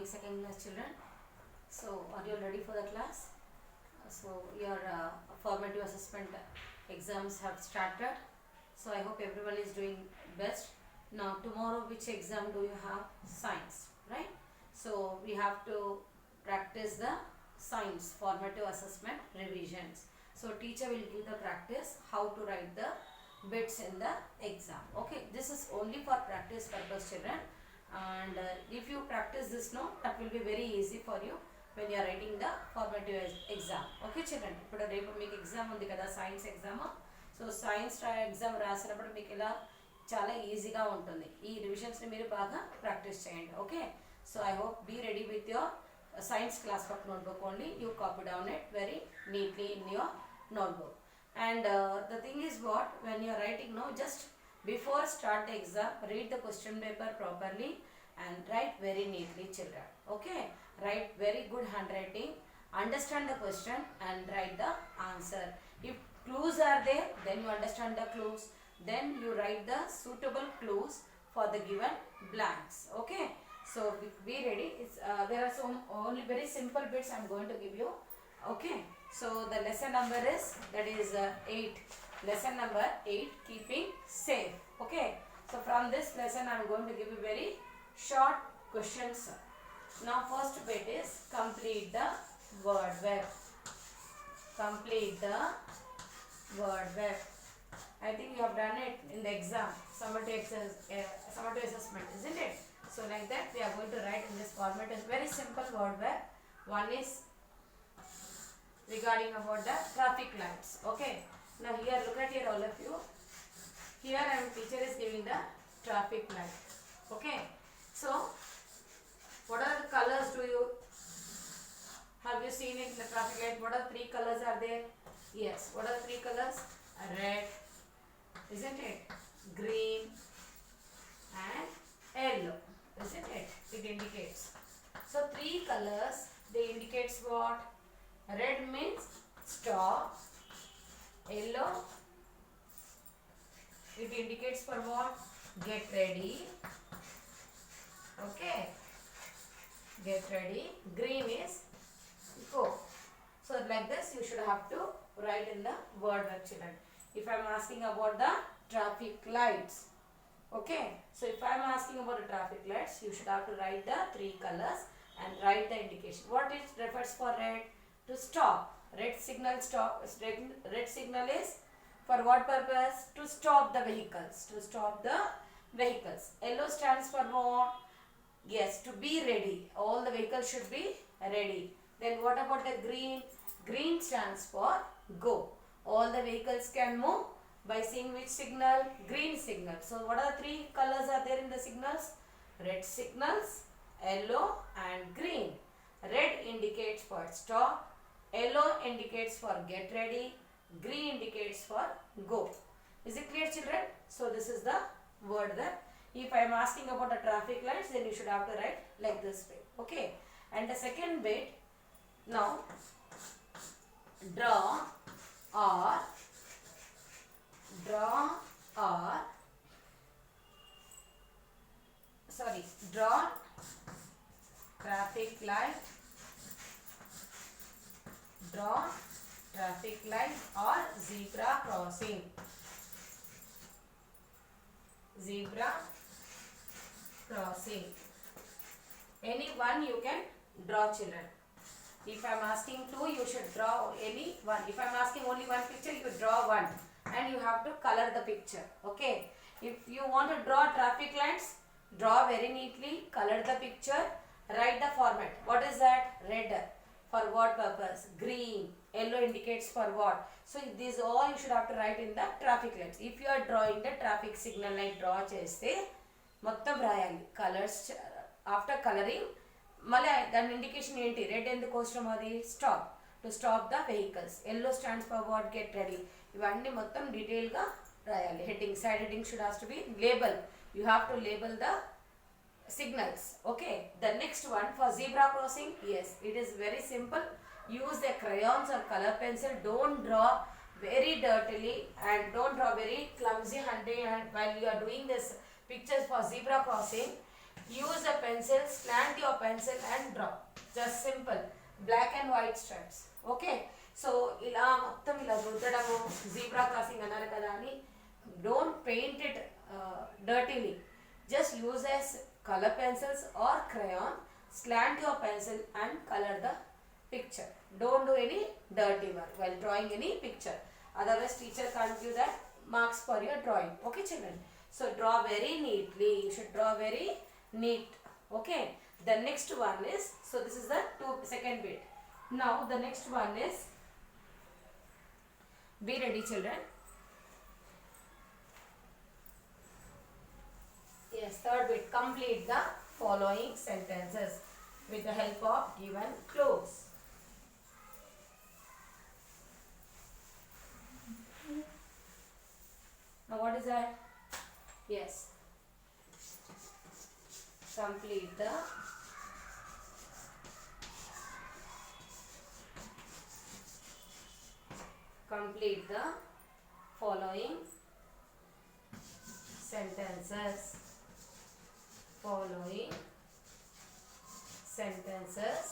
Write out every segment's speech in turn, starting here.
morning, second class children. So, are you ready for the class? So, your formative assessment exams have started. So, I hope everyone is doing best. Now, tomorrow, which exam do you have? Science, right? So, we have to practice the science formative assessment revisions. So, teacher will give the practice how to write the bits in the exam. Okay, this is only for practice purpose, children. And if you practice this now, that will be very easy for you when you are writing the formative exam. Okay children, ఇప్పుడు రేపు మీకు exam ఉంది కదా, science exam. So science exam రాసినప్పుడు మీకు ఇలా చాలా ఈజీగా ఉంటుంది. ఈ రివిజన్స్ని మీరు బాగా ప్రాక్టీస్ చేయండి. Okay, so I hope be ready with your science class work notebook only. You copy down it very neatly in your notebook. And the thing is what, when you are writing now, just before start the exam, read the question paper properly and write very neatly children. Okay, write very good handwriting, understand the question and write the answer. If clues are there, then you understand the clues, then you write the suitable clues for the given blanks. Okay, so be ready. There are some only very simple bits I am going to give you. Okay, so the lesson number is, that is 8. Lesson number 8, keeping safe. Okay, so from this lesson I am going to give you very short questions. Now first bit is complete the word web. Complete the word web. I think you have done it in the exam, summative assessment, isn't it? So like that we are going to write in this format. Is very simple word web. One is regarding about the traffic lights. Okay, now here look at here all of you. Here our teacher is giving the traffic light. Okay, so what are the colors do you have you seen it in the traffic light? What are 3 colors are there? Yes, what are 3 colors? Red, isn't it? Green and yellow, isn't it? It indicates. So 3 colors, they indicates what? Red means stop, yellow it indicates for what? Get ready. Okay, get ready. Green is go. So like this you should have to write in the word web children. If I am asking about the traffic lights, okay, so if I am asking about the traffic lights, you should have to write the 3 colors and write the indication. What it refers for red? To stop. Red signal stop. Red signal is for what purpose? To stop the vehicles. To stop the vehicles. Yellow stands for what? Yes, to be ready. All the vehicles should be ready. Then what about the green? Green stands for go. All the vehicles can move by seeing which signal? Green signal. So what are the 3 colors are there in the signals? Red signals, yellow and green. Red indicates for stop, yellow indicates for get ready, green indicates for go. Is it clear children? So this is the word that if I am asking about the traffic lights, then you should have to write like this way. Okay, and the second bit, now draw or draw traffic light, draw traffic light or zebra crossing. Zebra crossing. Any one you can draw children. If I am asking 2, you should draw any one. If I am asking only one picture, you draw one and you have to color the picture. Okay, if you want to draw traffic lights, draw very neatly, color the picture, write the format. What is that? Red for what purpose? Green, yellow indicates for what? So these all you should have to write in the traffic lights. If you are drawing the traffic signal light, draw cheste మొత్తం రాయాలి. Colours after colouring మళ్ళీ దాని indication ఏంటి? Red ఎందుకు అవసరం? అది stop, to stop the vehicles. Yellow stands for what? Get ready. ఇవన్నీ మొత్తం డీటెయిల్గా రాయాలి. Heading, side heading should has to be label. You have to label the signals. Okay, the next one for zebra crossing, yes, it is very simple. Use the crayons or color pencil. Don't draw very dirtily and don't draw very clumsy handing while you are doing this pictures for zebra crossing. Use a pencil, slant your pencil and draw. Just simple. Black and white stripes. Okay. So ఇలా మొత్తం ఇలా రుద్దడము zebra crossing అన్నారు కదా అని don't paint it dirtily. Just use as color pencils or crayon. Slant your pencil and color the picture. Don't do any dirty work while drawing any picture. Otherwise teacher can't give that marks for your drawing. Okay children. So draw very neatly. You should draw very neat. Okay. The next one is, so this is the second bit. Now the next one is, be ready children. Yes, third bit. Complete the following sentences with the help of given clues. Now what is that? Yes. Complete the following sentences. Following sentences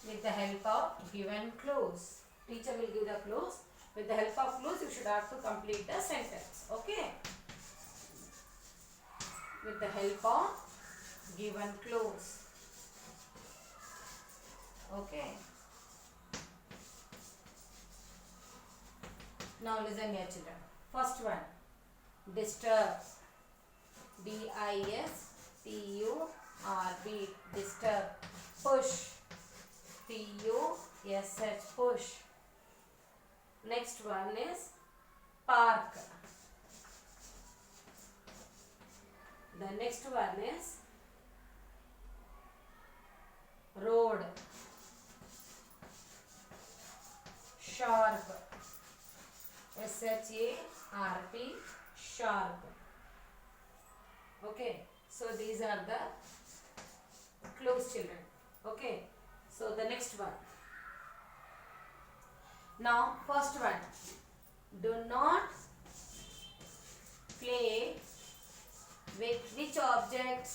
with the help of given clues. Teacher will give the clues. With the help of clues, you should have to complete the sentence. Okay. With the help of given clues. Okay. Now listen here children. First one. Disturb. D-I-S-T-U-R-B. Disturb. Push. P-U-S-H. Push. Next one is park. The next one is road. Sharp. S-H-A-R-P. Sharp. Okay. So these are the clues children. Okay. So the next one. Now first one. Do not play with which objects?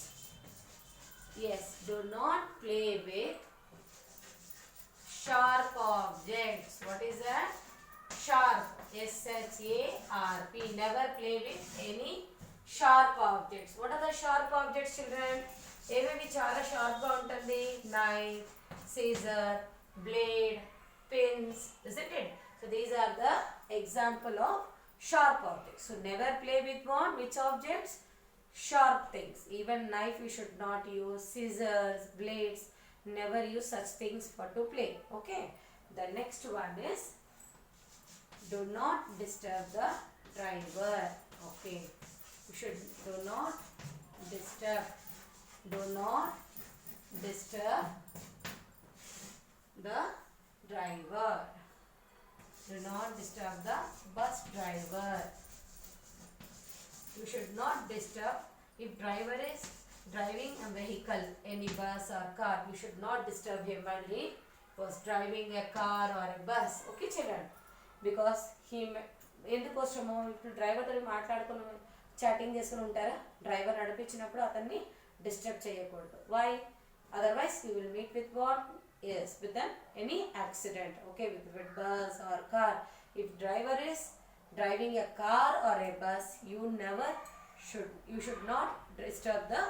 Yes, do not play with sharp objects. What is that? Sharp. S-H-A-R-P. Never play with any sharp objects. What are the sharp objects children? ఏవేవి చాలా షార్ప్గా ఉంటుంది? Knife, scissor, blade, pins, isn't it? So these are the example of sharp objects. So never play with what? Which objects? Sharp things. Even knife you should not use. Scissors, blades. Never use such things for to play. Okay. The next one is do not disturb the driver. Okay. You should do not disturb. Do not disturb the driver. Do not disturb the bus driver. You should not disturb. If driver is driving a vehicle, any bus or car, you should not disturb him while he was driving a car or a bus. Okay children? Because he ఎందుకోసమో ఇప్పుడు డ్రైవర్తో మాట్లాడుకుని chatting చేసుకుని ఉంటారా? Driver నడిపించినప్పుడు అతన్ని disturb చేయకూడదు. Why? Otherwise you will meet with what? Yes, with any accident. Okay, with bus or car. If driver is driving a car or a bus, you should not disturb the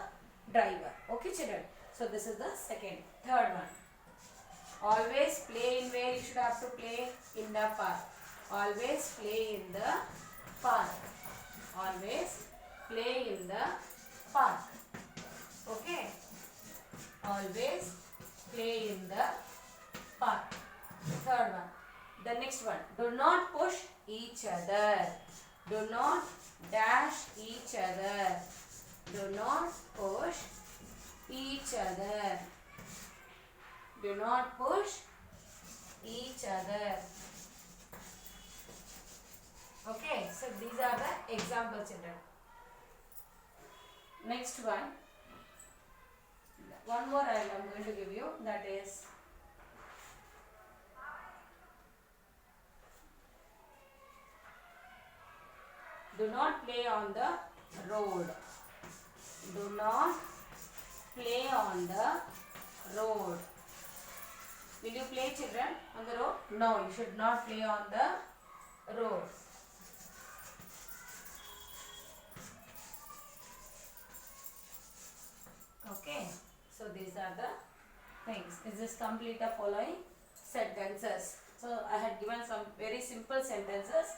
driver. Okay children? So this is the second. Third one. Always play in where? You should have to play in the park. Always play in the park. Always play in the park. Okay? Always play in the park. Third one. The next one. Do not push each other. Do not dash each other. Do not push each other. Do not push each other. Okay, so these are the examples children. Next one. One more I am going to give you, that is do not play on the road. Do not play on the road. Will you play, children, on the road? No, you should not play on the road. Okay, so these are the things. Is this complete the following sentences? So I had given some very simple sentences.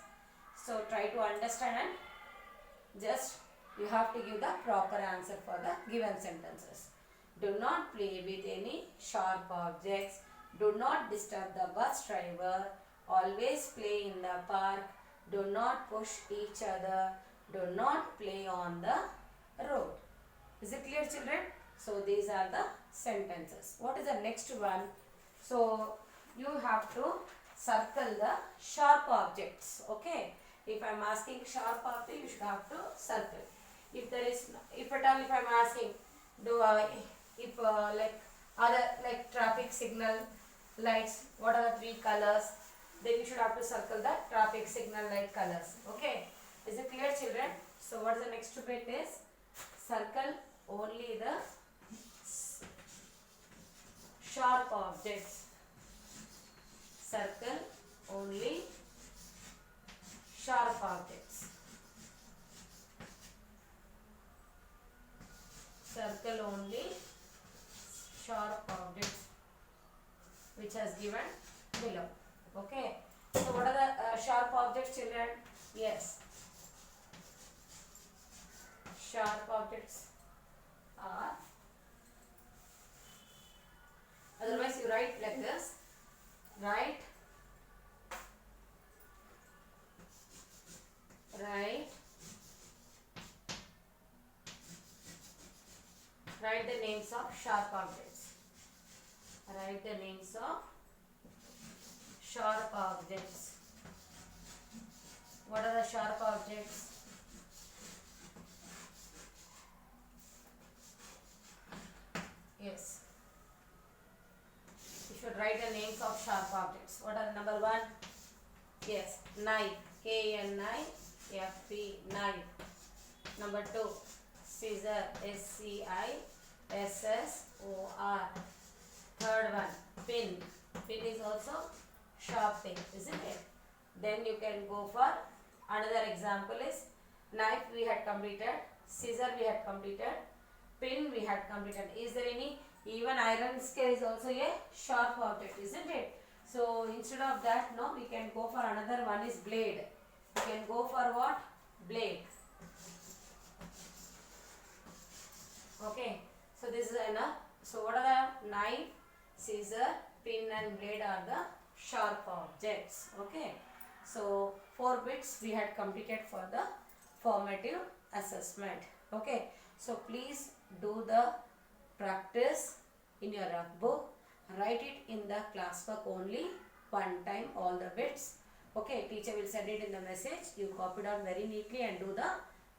So try to understand and just you have to give the proper answer for the given sentences. Do not play with any sharp objects. Do not disturb the bus driver. Always play in the park. Do not push each other. Do not play on the road. Is it clear, children? So these are the sentences. What is the next one? So you have to circle the sharp objects. Okay. If I am asking sharp object, you should have to circle. If there is, if at all, if I am asking, like other like traffic signal lights, what are the three colors? Then you should have to circle the traffic signal light colors. Okay. Is it clear, children? So what is the next bit is circle only the sharp objects. Circle only sharp objects. Circle only sharp objects which has given below. Okay. So what are the sharp objects, children? Yes. Sharp objects are, otherwise you write like this. Write the names of sharp objects. Write the names of sharp objects. What are the sharp objects? Yes. You should write the names of sharp objects. What are the number one? Yes, knife. K-N-I-F-E, knife. Number two, scissor. S-C-I-S-S-O-R. Third one, pin. Pin is also sharp thing, isn't it? Then you can go for another example is knife we had completed, scissor we had completed, pin we had completed. Is there any, even iron scale is also a sharp object, isn't it? So instead of that, no, we can go for another one is blade. We can go for what? Blade. Okay. So this is enough. So what are the knife, scissor, pin and blade are the sharp objects. Okay. So 4 bits we had completed for the formative assessment. Okay. So please do the practice in your rough book. Write it in the classwork only one time, all the bits. Okay, teacher will send it in the message. You copy down very neatly and do the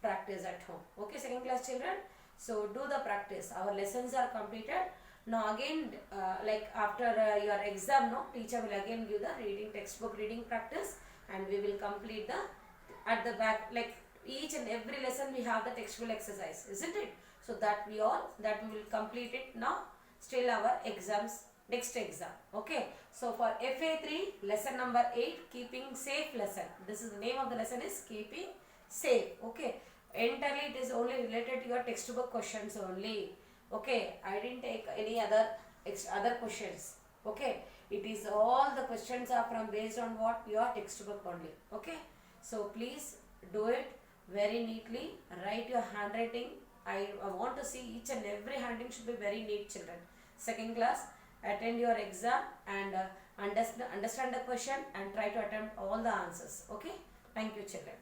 practice at home. Okay, second class children. So do the practice. Our lessons are completed. Now again, like after your exam, no, teacher will again give the reading textbook reading practice, and we will complete the at the back, like each and every lesson we have the textual exercise, isn't it? So that we will complete it now. Still our exams, next exam. Okay. So for FA3 lesson number 8, keeping safe lesson. This is the name of the lesson is keeping safe. Okay. Entirely it is only related to your textbook questions only. Okay. I didn't take any other questions. Okay. It is all the questions are from based on what your textbook only. Okay. So please do it very neatly. Write your handwriting. I want to see each and every handwriting should be very neat, children. Second class, attend your exam and understand the question and try to attempt all the answers. Okay. Thank you, children.